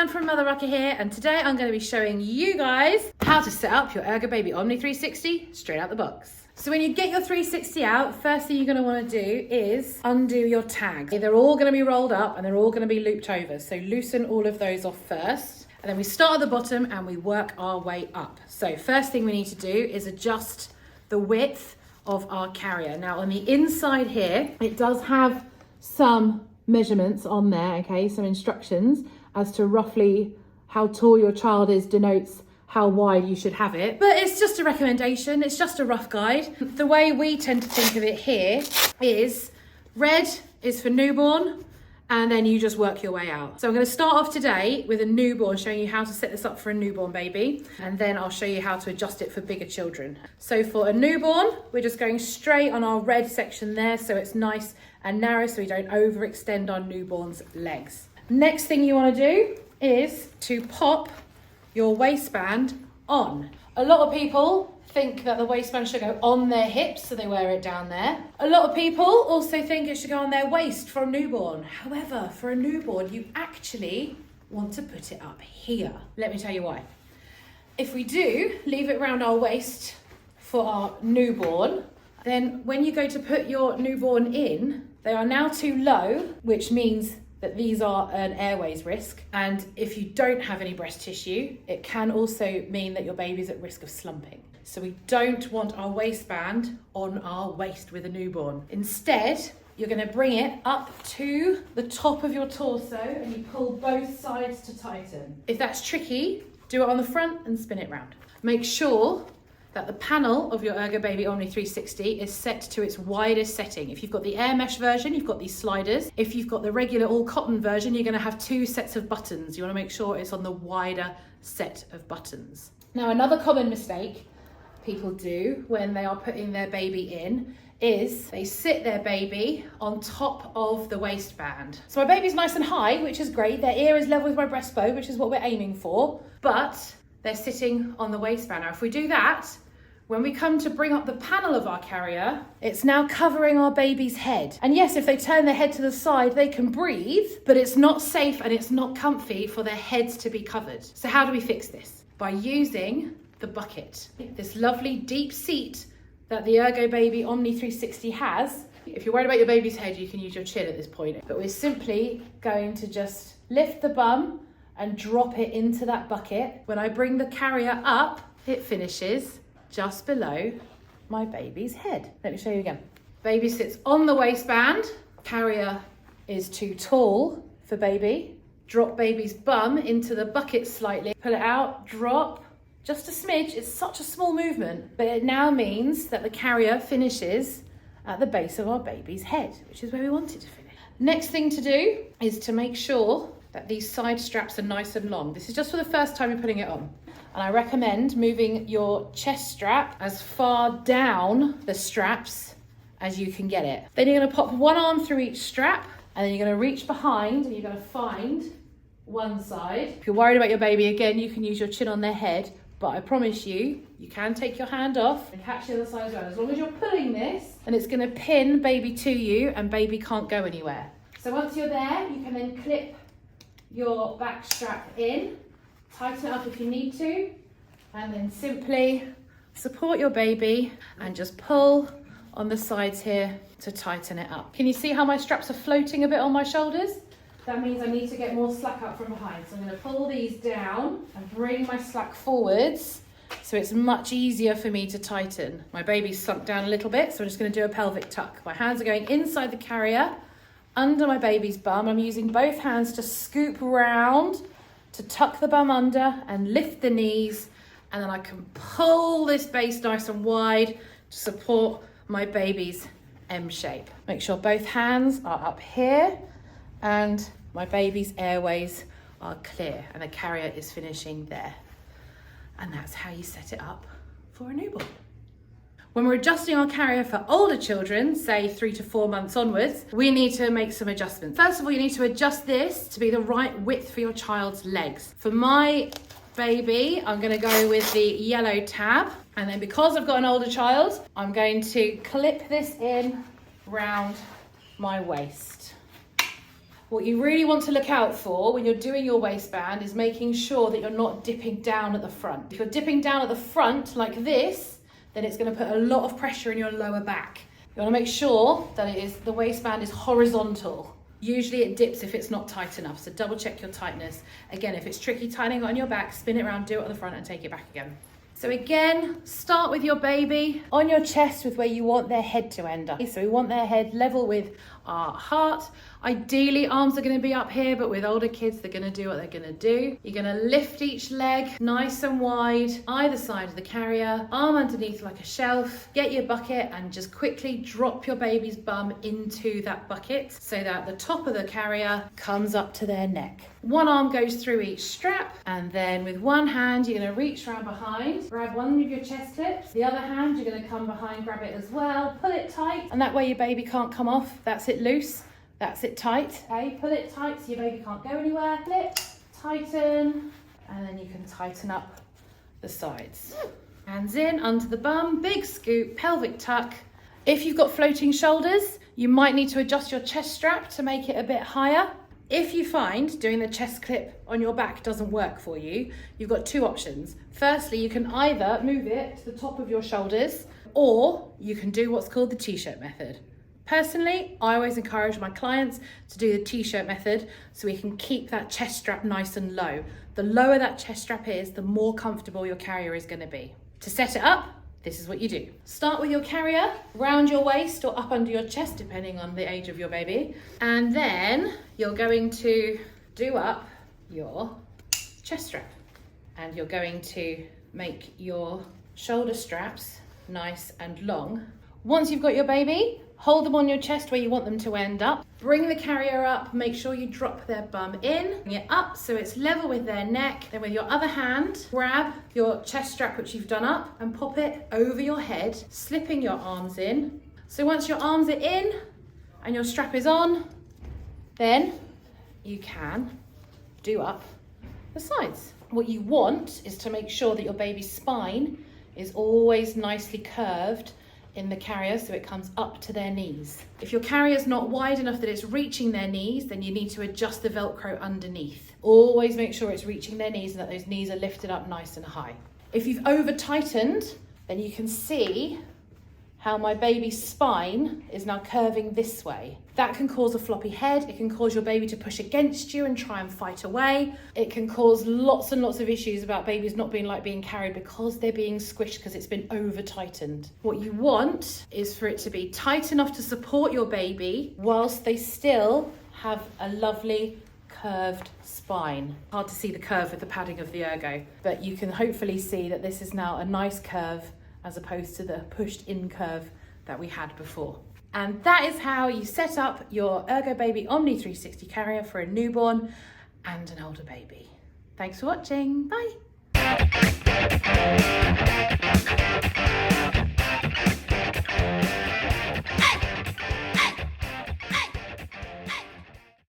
Fran from Mother Rocker here, and today I'm going to be showing you guys how to set up your Ergobaby Omni 360 straight out the box. So when you get your 360 out, first thing you're going to want to do is undo your tags. They're all going to be rolled up and they're all going to be looped over. So loosen all of those off first. And then we start at the bottom and we work our way up. So first thing we need to do is adjust the width of our carrier. Now on the inside here, it does have some measurements on there, okay, some instructions as to roughly how tall your child is denotes how wide you should have it. But it's just a recommendation, it's just a rough guide. The way we tend to think of it here is red is for newborn, and then you just work your way out. So I'm going to start off today with a newborn, showing you how to set this up for a newborn baby, and then I'll show you how to adjust it for bigger children. So for a newborn, we're just going straight on our red section there, so it's nice and narrow so we don't overextend our newborn's legs. Next thing you want to do is to pop your waistband on. A lot of people think that the waistband should go on their hips, so they wear it down there. A lot of people also think it should go on their waist for a newborn. However, for a newborn, you actually want to put it up here. Let me tell you why. If we do leave it around our waist for our newborn, then when you go to put your newborn in, they are now too low, which means that these are an airways risk. And if you don't have any breast tissue, it can also mean that your baby's at risk of slumping. So we don't want our waistband on our waist with a newborn. Instead, you're going to bring it up to the top of your torso and you pull both sides to tighten. If that's tricky, do it on the front and spin it round. Make sure that the panel of your Ergobaby Omni 360 is set to its widest setting. If you've got the air mesh version, you've got these sliders. If you've got the regular all cotton version, you're gonna have two sets of buttons. You wanna make sure it's on the wider set of buttons. Now, another common mistake people do when they are putting their baby in is they sit their baby on top of the waistband. So my baby's nice and high, which is great. Their ear is level with my breastbone, which is what we're aiming for, but they're sitting on the waistband. Now, if we do that, when we come to bring up the panel of our carrier, it's now covering our baby's head. And yes, if they turn their head to the side, they can breathe, but it's not safe and it's not comfy for their heads to be covered. So how do we fix this? By using the bucket. This lovely deep seat that the Ergobaby Omni 360 has. If you're worried about your baby's head, you can use your chin at this point. But we're simply going to just lift the bum and drop it into that bucket. When I bring the carrier up, it finishes just below my baby's head. Let me show you again. Baby sits on the waistband. Carrier is too tall for baby. Drop baby's bum into the bucket slightly. Pull it out, drop, just a smidge. It's such a small movement, but it now means that the carrier finishes at the base of our baby's head, which is where we want it to finish. Next thing to do is to make sure that these side straps are nice and long. This is just for the first time you're putting it on. And I recommend moving your chest strap as far down the straps as you can get it. Then you're gonna pop one arm through each strap, and then you're gonna reach behind and you're gonna find one side. If you're worried about your baby, again, you can use your chin on their head, but I promise you, you can take your hand off and catch the other side as well. As long as you're pulling this, and it's gonna pin baby to you and baby can't go anywhere. So once you're there, you can then clip your back strap in, tighten it up if you need to, and then simply support your baby and just pull on the sides here to tighten it up. Can you see how my straps are floating a bit on my shoulders? That means I need to get more slack up from behind. So I'm going to pull these down and bring my slack forwards so it's much easier for me to tighten. My baby's sunk down a little bit, so I'm just going to do a pelvic tuck. My hands are going inside the carrier, under my baby's bum. I'm using both hands to scoop round, to tuck the bum under and lift the knees, and then I can pull this base nice and wide to support my baby's M shape. Make sure both hands are up here and my baby's airways are clear and the carrier is finishing there. And that's how you set it up for a newborn. When we're adjusting our carrier for older children, say 3 to 4 months onwards, we need to make some adjustments. First of all, you need to adjust this to be the right width for your child's legs. For my baby, I'm gonna go with the yellow tab. And then because I've got an older child, I'm going to clip this in round my waist. What you really want to look out for when you're doing your waistband is making sure that you're not dipping down at the front. If you're dipping down at the front like this, then it's going to put a lot of pressure in your lower back. You want to make sure that the waistband is horizontal. Usually it dips if it's not tight enough, so double check your tightness. Again, if it's tricky tightening it on your back, spin it around, do it on the front and take it back again. So again, start with your baby on your chest with where you want their head to end up. So we want their head level with our heart. Ideally, arms are going to be up here, but with older kids, they're going to do what they're going to do. You're going to lift each leg nice and wide, either side of the carrier, arm underneath like a shelf. Get your bucket and just quickly drop your baby's bum into that bucket so that the top of the carrier comes up to their neck. One arm goes through each strap, and then with one hand, you're going to reach around behind, grab one of your chest clips. The other hand, you're going to come behind, grab it as well, pull it tight, and that way your baby can't come off. That's it loose. That's it tight. Okay, pull it tight so your baby can't go anywhere. Flip, tighten, and then you can tighten up the sides. Hands in, under the bum, big scoop, pelvic tuck. If you've got floating shoulders, you might need to adjust your chest strap to make it a bit higher. If you find doing the chest clip on your back doesn't work for you, you've got two options. Firstly, you can either move it to the top of your shoulders, or you can do what's called the t-shirt method. Personally, I always encourage my clients to do the t-shirt method so we can keep that chest strap nice and low. The lower that chest strap is, the more comfortable your carrier is going to be. To set it up, this is what you do. Start with your carrier, round your waist or up under your chest, depending on the age of your baby. And then you're going to do up your chest strap. And you're going to make your shoulder straps nice and long. Once you've got your baby, hold them on your chest where you want them to end up. Bring the carrier up, make sure you drop their bum in. Bring it up so it's level with their neck. Then with your other hand, grab your chest strap which you've done up and pop it over your head, slipping your arms in. So once your arms are in and your strap is on, then you can do up the sides. What you want is to make sure that your baby's spine is always nicely curved in the carrier so it comes up to their knees. If your carrier's not wide enough that it's reaching their knees, then you need to adjust the Velcro underneath. Always make sure it's reaching their knees and that those knees are lifted up nice and high. If you've over tightened, then you can see how my baby's spine is now curving this way. That can cause a floppy head. It can cause your baby to push against you and try and fight away. It can cause lots and lots of issues about babies not being carried because they're being squished because it's been over tightened. What you want is for it to be tight enough to support your baby whilst they still have a lovely curved spine. Hard to see the curve with the padding of the Ergo, but you can hopefully see that this is now a nice curve as opposed to the pushed in curve that we had before. And that is how you set up your Ergo Baby Omni 360 carrier for a newborn and an older baby. Thanks for watching, bye.